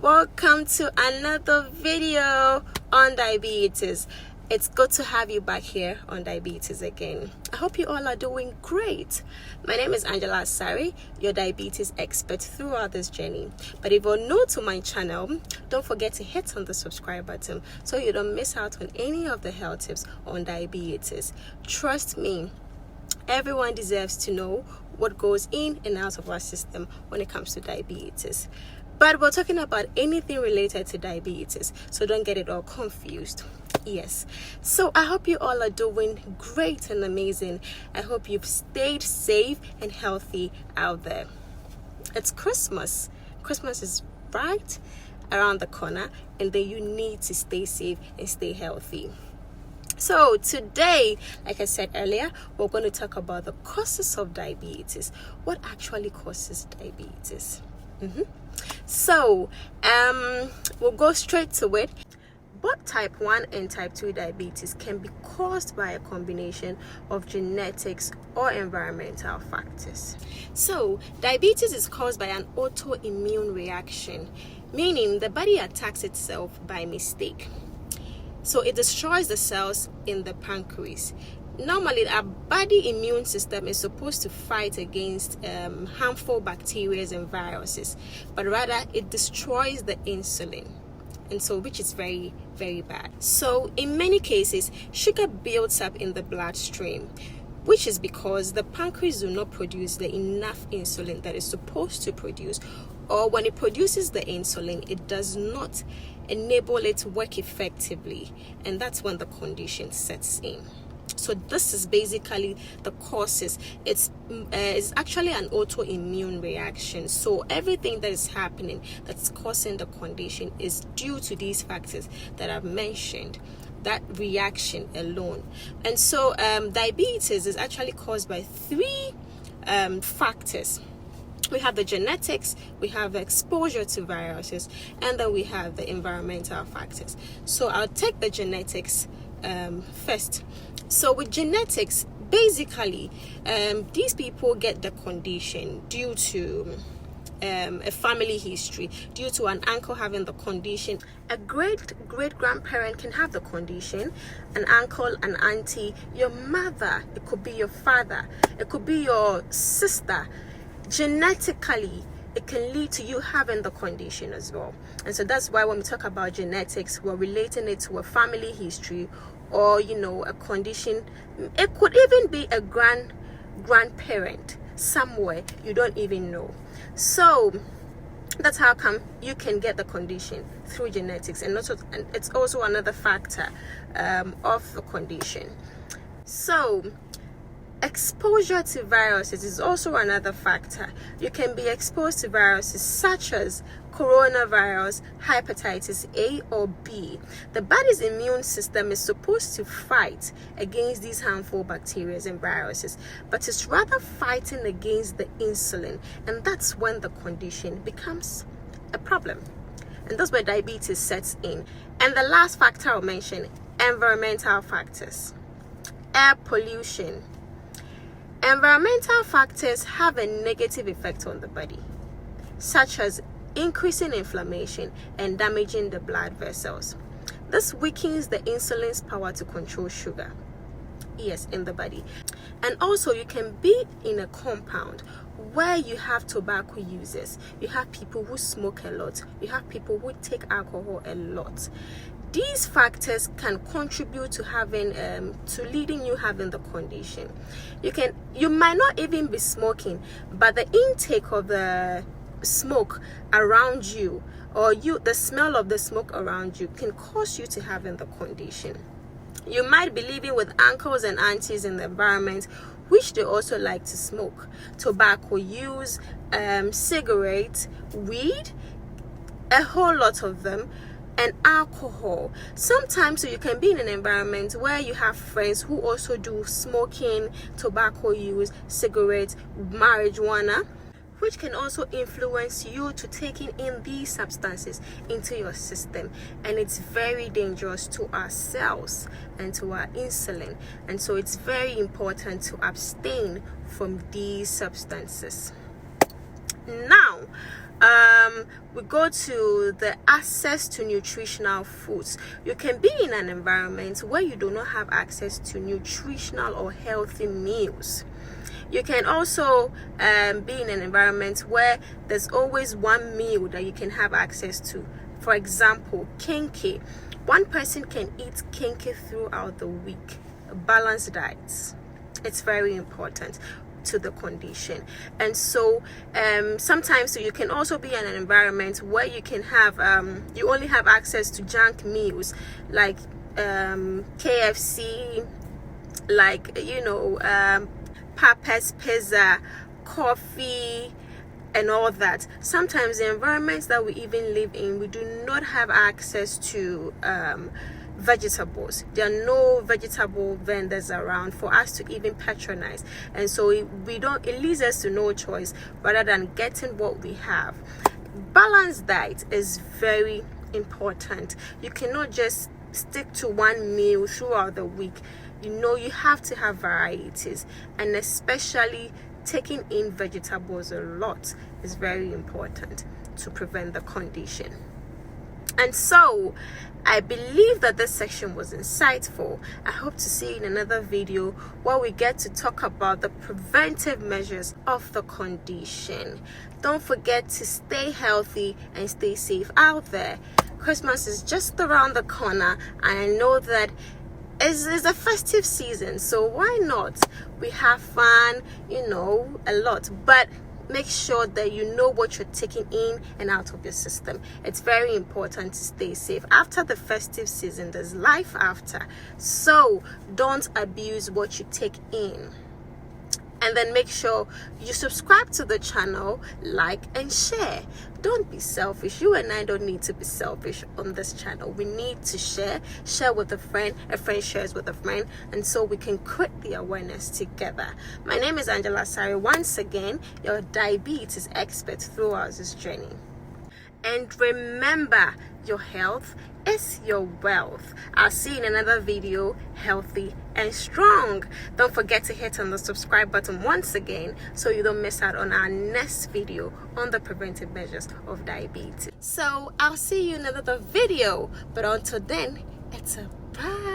welcome to another video on diabetes. It's good to have you back here on diabetes again. I hope you all are doing great. My name is Angela Asari, your diabetes expert throughout this journey. But if you're new to my channel, don't forget to hit on the subscribe button so you don't miss out on any of the health tips on diabetes. Trust me, everyone deserves to know what goes in and out of our system when it comes to diabetes. But we're talking about anything related to diabetes, so don't get it all confused. Yes, so I hope you all are doing great and amazing. I hope you've stayed safe and healthy out there. It's Christmas. Christmas is right around the corner, and then you need to stay safe and stay healthy. So today, like I said earlier, we're going to talk about the causes of diabetes. What actually causes diabetes? So we'll go straight to it. Both type 1 and type 2 diabetes can be caused by a combination of genetics or environmental factors. So diabetes is caused by an autoimmune reaction, meaning the body attacks itself by mistake. So it destroys the cells in the pancreas. Normally, our body immune system is supposed to fight against harmful bacteria and viruses, but rather it destroys the insulin, and so which is very, very bad. So in many cases, sugar builds up in the bloodstream, which is because the pancreas do not produce the enough insulin that it's supposed to produce, or when it produces the insulin, it does not enable it to work effectively, and that's when the condition sets in. So this is basically the causes. It's actually an autoimmune reaction. So everything that is happening that's causing the condition is due to these factors that I've mentioned, that reaction alone. And so diabetes is actually caused by three factors. We have the genetics, we have the exposure to viruses, and then we have the environmental factors. So I'll take the genetics first. So with genetics, basically, these people get the condition due to a family history, due to an uncle having the condition. A great-great-grandparent can have the condition, an uncle, an auntie, your mother, it could be your father, it could be your sister. Genetically, it can lead to you having the condition as well. And so that's why when we talk about genetics, we're relating it to a family history or, a condition. It could even be a grandparent somewhere you don't even know. So that's how come you can get the condition through genetics, and it's also another factor of the condition. So exposure to viruses is also another factor. You can be exposed to viruses such as coronavirus, hepatitis A or B. The body's immune system is supposed to fight against these harmful bacteria and viruses, but it's rather fighting against the insulin, and that's when the condition becomes a problem. And that's where diabetes sets in. And the last factor I'll mention, environmental factors. Air pollution. Environmental factors have a negative effect on the body, such as increasing inflammation and damaging the blood vessels. This weakens the insulin's power to control sugar, in the body. And also, you can be in a compound where you have tobacco users, you have people who smoke a lot, you have people who take alcohol a lot. These factors can contribute to leading you having the condition. You might not even be smoking, but the intake of the smoke around you, or the smell of the smoke around you, can cause you to having the condition. You might be living with uncles and aunties in the environment which they also like to smoke, tobacco use, cigarettes, weed, a whole lot of them, and alcohol. Sometimes you can be in an environment where you have friends who also do smoking, tobacco use, cigarettes, marijuana, which can also influence you to taking in these substances into your system, and it's very dangerous to our cells and to our insulin. And so it's very important to abstain from these substances. Now, we go to the access to nutritional foods. You can be in an environment where you do not have access to nutritional or healthy meals. You can also be in an environment where there's always one meal that you can have access to. For example, kinky. One person can eat kinky throughout the week. Balanced diets. It's very important to the condition. And so sometimes you can also be in an environment where you can have you only have access to junk meals like KFC, like Papa's Pizza, coffee, and all that. Sometimes the environments that we even live in, we do not have access to vegetables. There are no vegetable vendors around for us to even patronize, and so it leads us to no choice rather than getting what we have. Balanced diet is very important. You cannot just stick to one meal throughout the week. You have to have varieties, and especially taking in vegetables a lot is very important to prevent the condition. And so I believe that this section was insightful. I hope to see you in another video where we get to talk about the preventive measures of the condition. Don't forget to stay healthy and stay safe out there. Christmas is just around the corner, and I know that it's a festive season, so why not? We have fun, a lot, but make sure that you know what you're taking in and out of your system. It's very important to stay safe. After the festive season, there's life after, so don't abuse what you take in. And then make sure you subscribe to the channel, like and share. Don't be selfish. You and I don't need to be selfish on this channel. We need to share with a friend shares with a friend, and so we can create the awareness together. My name is Angela Sari, once again, your diabetes expert throughout this journey. And remember, your health is your wealth. I'll see you in another video, healthy and strong. Don't forget to hit on the subscribe button once again so you don't miss out on our next video on the preventive measures of diabetes. So I'll see you in another video, but until then, it's a bye.